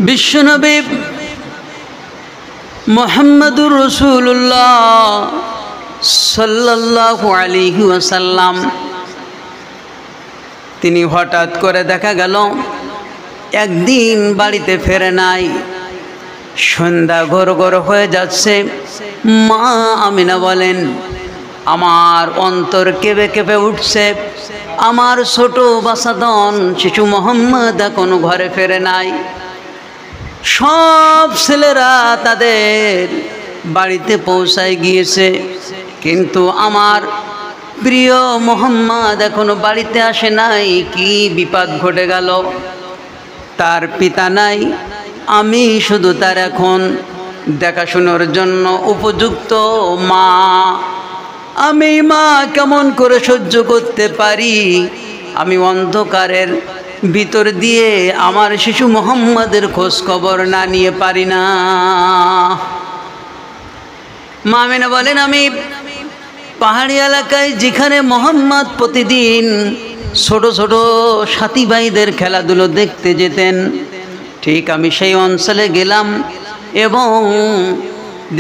বিশ্বনবী মুহাম্মদুর রাসূলুল্লাহ সাল্লাল্লাহু আলাইহি ওয়াসাল্লাম তিনি হঠাৎ করে দেখা গেল একদিন বাড়িতে ফেরে নাই। সন্ধ্যা ঘোর ঘোর হয়ে যাচ্ছে। মা আমিনা বলেন, আমার অন্তর কেঁপে কেঁপে উঠছে। আমার ছোট বাচ্চাদন শিশু মোহাম্মদ এখনো ঘরে ফেরে নাই। সব ছেলেরা তাদের বাড়িতে পৌঁছায় গিয়েছে, কিন্তু আমার প্রিয় মোহাম্মদ এখনো বাড়িতে আসে নাই। কি বিপদ ঘটে গেল? তার পিতা নাই, আমি শুধু তার এখন দেখাশোনার জন্য উপযুক্ত মা। আমি মা কেমন করে সহ্য করতে পারি? আমি অন্ধকারের ভিতর দিয়ে আমার শিশু মোহাম্মদের খোঁজ খবর না নিয়ে পারি না। মা আমিনা বলেন, আমি পাহাড়ি এলাকায় যেখানে মোহাম্মদ প্রতিদিন ছোট ছোট সাথী ভাইদের খেলাধুলো দেখতে যেতেন, ঠিক আমি সেই অঞ্চলে গেলাম এবং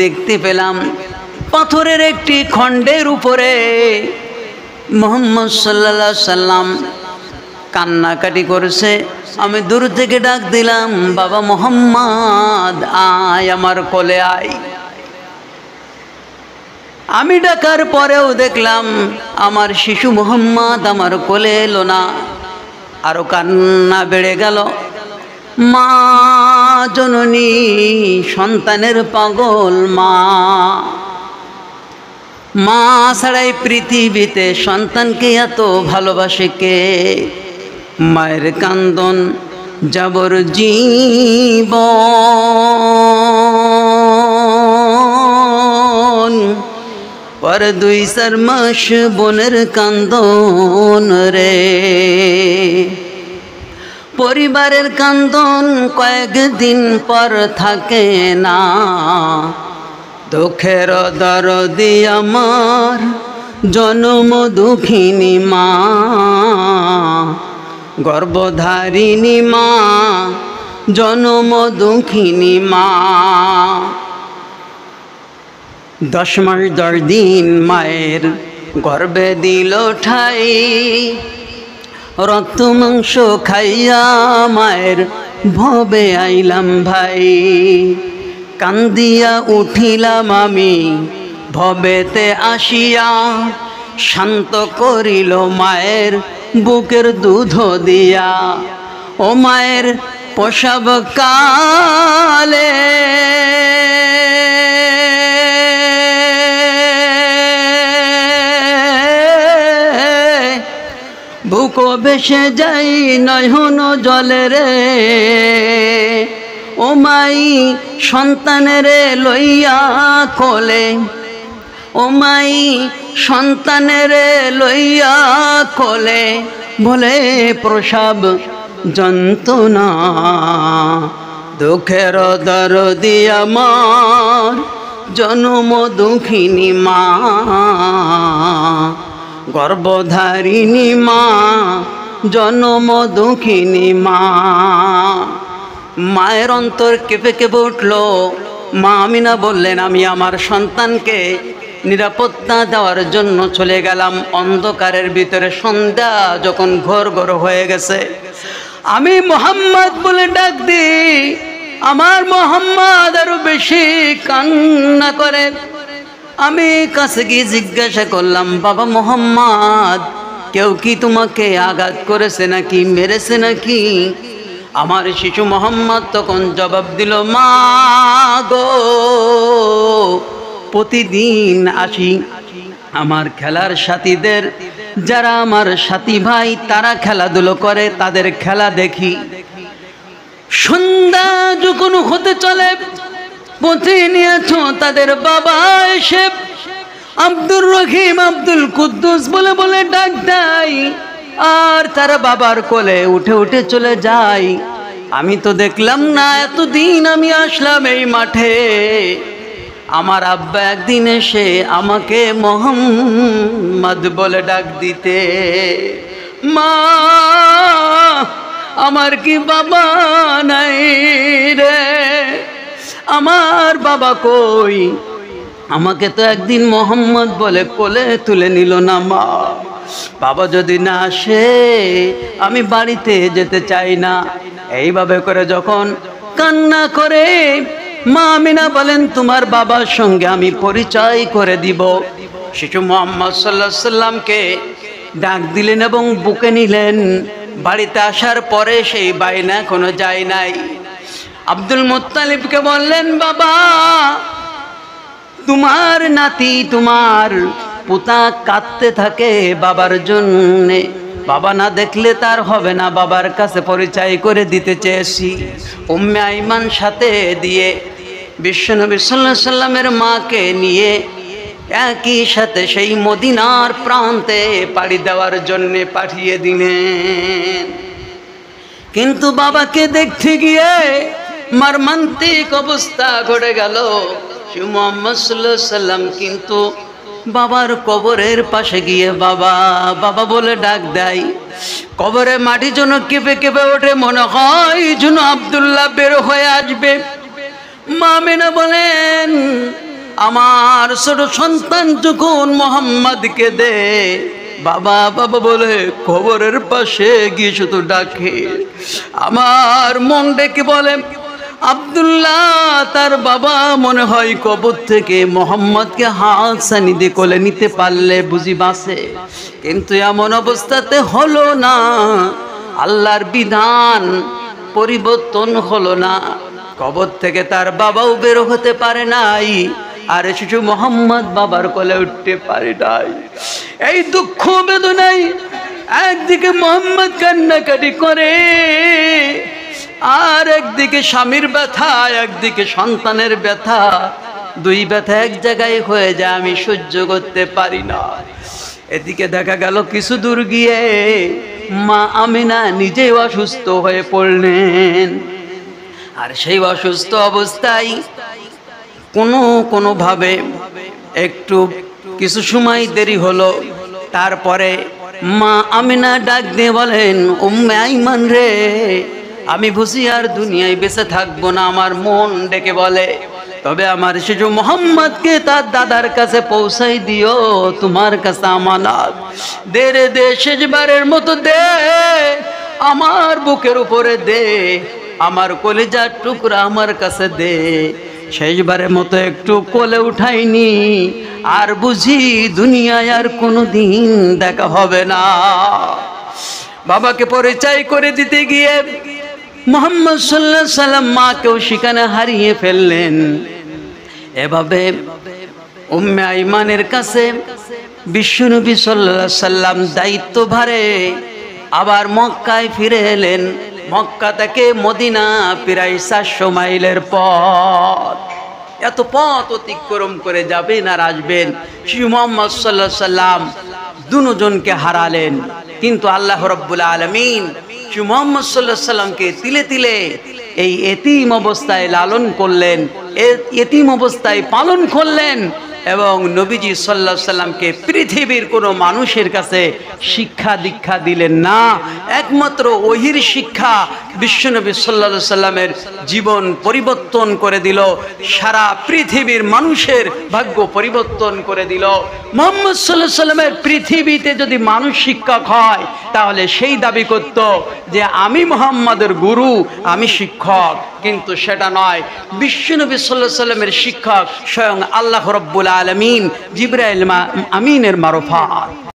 দেখতে পেলাম পাথরের একটি খণ্ডের উপরে মুহাম্মদ সাল্লাল্লাহু আলাইহি সাল্লাম কান্নাকাটি করেছে। আমি দূর থেকে ডাক দিলাম, বাবা মুহাম্মদ আয়, আমার কোলে আয়। আমি ডাকার পরেও দেখলাম আমার শিশু মুহাম্মদ আমার কোলে এলো না। আরো কান্না বেড়ে গেল। মা জননী সন্তানের পাগল মা। মা ছাড়াই পৃথিবীতে সন্তানকে এত ভালোবাসে কে? মায়ের কান্দন যাবর জীবন, পর 2-4 মাস বোনের কান্দন রে। পরিবারের কান্দন কয়েকদিন পর থাকে না। দুঃখের দরদি আমার জনম দুঃখিনী মা, গর্ভধারিণী মা, জনম দুঃখিনী মা। 10 মাস 10 দিন মায়ের গর্ভে দিল ঠাই। রক্ত মাংস খাইয়া মায়ের ভবে আইলাম ভাই। কান্দিয়া উঠিলাম আমি ভবেতে আসিয়া, শান্ত করিল মায়ের বুকের দুধ দিয়া। ও মায়ের প্রসব কালে বুক ভেসে যাই নয়ন জলে রে। ও মাই সন্তানের লইয়া কোলে, ও মাই সন্তানের লইয়া কোলে, বলে প্রসব যন্ত্রণা। দুঃখের দরদি আমার জনম দুঃখিনী মা, গর্ভধারিণী মা, জনম দুঃখিনী মা। মায়ের অন্তর কেঁপে কেঁপে উঠল। মা আমিনা বললেন, আমি আমার সন্তানকে নিরাপত্তা দেওয়ার জন্য চলে গেলাম অন্ধকারের ভিতরে। সন্ধ্যা যখন ঘোর ঘোর হয়ে গেছে, আমি মোহাম্মদ বলে ডাক দিই। আমার মোহাম্মদ আরো বেশি কান্না করে। আমি কাছে গিয়ে জিজ্ঞাসা করলাম, বাবা মোহাম্মদ, কেউ কি তোমাকে আঘাত করেছে নাকি, মেরেছে নাকি? আমার শিশু মোহাম্মদ তখন জবাব দিল, মা গো, প্রতিদিন আসি আমার খেলার সাথীদের, যারা আমার সাথী ভাই তারা খেলাধুলো করে, তাদের খেলা দেখি। সন্ধ্যা যখন হতে চলে, প্রতিনিয়ত তাদের বাবা এসে আব্দুর রহিম, আব্দুল কুদ্দুস বলে বলে ডাক দেয়, আর তারা বাবার কোলে উঠে উঠে চলে যায়। আমি তো দেখলাম না, এতদিন আমি আসলাম এই মাঠে। আমার আব্বা একদিন এসে আমাকে মোহাম্মদ বলে ডাক দিতে। মা, আমার কি বাবা নাই আমার বাবা কই? আমাকে তো একদিন মোহাম্মদ বলে কোলে তুলে নিল না মা। বাবা যদি না আসে আমি বাড়িতে যেতে চাই না। এইভাবে করে যখন কান্না করে মা আমিনা বলেন, তোমার বাবার সঙ্গে আমি পরিচয় করে দিব। শিশু মুহাম্মদ সাল্লাল্লাহু আলাইহি সাল্লামকে ডাক দিলেন এবং বুকে নিলেন। বাড়িতে আসার পরে সেই বাইনা কোনো যায় নাই। আব্দুল মুত্তালিবকে বললেন, বাবা তোমার নাতি, তোমার পুতা কাঁদতে থাকে বাবার জন্যে। বাবা না দেখলে তার হবে না, বাবার কাছে পরিচয় করে দিতে চেয়েছি। উম্মে আইমান সাথে দিয়ে বিশ্বনবী সাল্লাল্লাহু আলাইহি সাল্লামের মাকে নিয়ে একই সাথে সেই মদিনার প্রান্তে পাড়ি দেওয়ার জন্যে পাঠিয়ে দিলেন। কিন্তু বাবাকে দেখতে গিয়ে মর্মান্তিক অবস্থা ঘটে গেল। মুহাম্মদ সাল্লাল্লাহু আলাইহি সাল্লাম কিন্তু বাবার কবরের পাশে গিয়ে বাবা বাবা বলে ডাক দেয়। কবরে মাটি যেন কেঁপে কেঁপে ওঠে, মনে হয় যেন আব্দুল্লাহ বের হয়ে আসবে। মা আমিনা বলেন, আমার ছোট সন্তান যখন মোহাম্মদকে দে, বাবা বাবা বলে কবরের পাশে গিয়ে শুধু ডাকে। আমার মন ডেকে বলে, আব্দুল্লাহ তার বাবা মনে হয় কবর থেকে মোহাম্মদকে হাত ছানি দিয়ে কোলে নিতে পারলে বুঝি বাঁচে। কিন্তু এমন অবস্থাতে হলো না, আল্লাহর বিধান পরিবর্তন হলো না। কবর থেকে তার বাবাও বের হতে পারে নাই, আর শিশু মোহাম্মদ বাবার কোলে উঠতে পারে নাই। এই দুঃখ বেদনায় একদিকে মোহাম্মদ কান্নাকাটি করে, আর একদিকে স্বামীর ব্যথা, একদিকে সন্তানের ব্যথা। দুই ব্যথা এক জায়গায় হয়ে যায়, আমি সহ্য করতে পারি না। এদিকে দেখা গেল কিছু দূর গিয়ে মা আমিনা নিজেই অসুস্থ হয়ে পড়লেন। আর সেই অসুস্থ অবস্থায় কোনোভাবে একটু কিছু সময় দেরি হলো। তারপরে মা আমিনা ডাক দিয়ে বলেন, উম্মে আইমান রে, আমি বুঝি আর দুনিয়ায় বেঁচে থাকবো না। আমার মন ডেকে বলে, তবে আমার শিশু মোহাম্মদকে তার দাদার কাছে পৌঁছাই দিও, তোমার কাছে আমানত। দে রে দে, শেষবারের মতো দে, আমার বুকের উপরে দে, আমার কলিজার টুকরা আমার কাছে দে। শেষবারের মতো একটু কোলে উঠাইনি, আর বুঝি দুনিয়ায় আর কোনোদিন দেখা হবে না। বাবাকে পরিচয় করে দিতে গিয়ে মুহাম্মদ সাল্লাল্লাহু আলাইহি সাল্লাম মাকেও সেখানে হারিয়ে ফেললেন। এভাবে উম্মে আইমানের কাছে বিশ্বনবী সাল্লাল্লাহু আলাইহি সাল্লাম দায়িত্ব ভারে আবার মক্কায় ফিরে এলেন। মক্কা থেকে মদিনা প্রায় 400 মাইলের পথ। এত পথ অতিক্রম করে যাবেন আর আসবেন। শ্রী মুহাম্মদ সাল্লাল্লাহু আলাইহি সাল্লাম দুজনকে হারালেন, কিন্তু আল্লাহ রাব্বুল আলামিন শ্রী মুহাম্মদ সাল্লাল্লাহু আলাইহি সাল্লামকে তিলে তিলে এই এতিম অবস্থায় লালন করলেন, এতিম অবস্থায় পালন করলেন, এবং নবীজি সাল্লাল্লাহু আলাইহি সাল্লামকে পৃথিবীর কোনো মানুষের কাছে শিক্ষা দীক্ষা দিলেন না। একমাত্র ওহির শিক্ষা বিশ্বনবী সাল্লাল্লাহু আলাইহি সাল্লামের জীবন পরিবর্তন করে দিল, সারা পৃথিবীর মানুষের ভাগ্য পরিবর্তন করে দিল। মুহাম্মদ সাল্লাল্লাহু আলাইহি সাল্লামের পৃথিবীতে যদি মানুষ শিক্ষক হয়, তাহলে সেই দাবি করত যে আমি মুহাম্মাদের গুরু, আমি শিক্ষক, কিন্তু সেটা নয়। বিশ্বনবী সাল্লাল্লাহু আলাইহি সাল্লামের শিক্ষক স্বয়ং আল্লাহ রাব্বুল আলামিন, জিবরাইল আমিনের মারফাত।